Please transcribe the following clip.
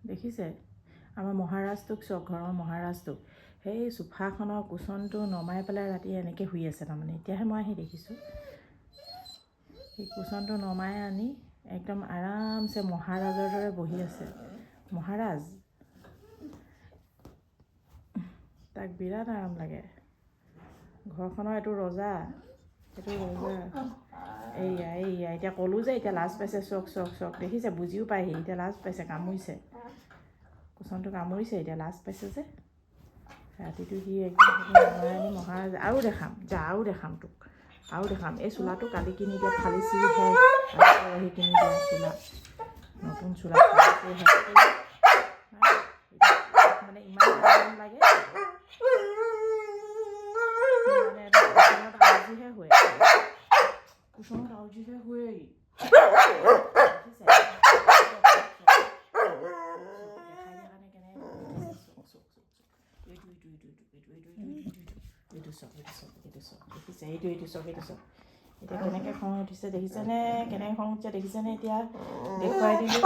দেখিছে আমাৰ মহাৰাজটোক চক ঘৰৰ মহাৰাজটোক সেই চোফাখনৰ কুচনটো নমাই পেলাই ৰাতি এনেকৈ শুই আছে তাৰমানে এতিয়াহে মই আহি দেখিছোঁ সেই কুচনটো নমাই আনি একদম আৰামছে মহাৰাজৰ দৰে বহি আছে মহাৰাজ তাক বিৰাট আৰাম লাগে ঘৰখনৰ এইটো ৰজা এইয়া এতিয়া ক'লোঁ যে এতিয়া লাজ পাইছে চক দেখিছে বুজিও পায়হি এতিয়া লাজ পাইছে কামুৰিছে কুচনটো কামুৰিছে এতিয়া লাজ পাইছে যে ৰাতিটো সি একদম আনি মহাৰাজ আৰু দেখাম তোক এই চোলাটো কালি কিনি দিয়া ফালি চিৰিহে আহি কিনি দিয়া চোলা নতুন চোলা মানে ইমান আৰাম লাগে কুচনত আউজিহে শুৱে এইটো চক এতিয়া কেনেকৈ খং উঠিছে দেখিছেনে কেনেকৈ খং উঠিছে দেখিছেনে এতিয়া দেখুৱাই দিলোঁ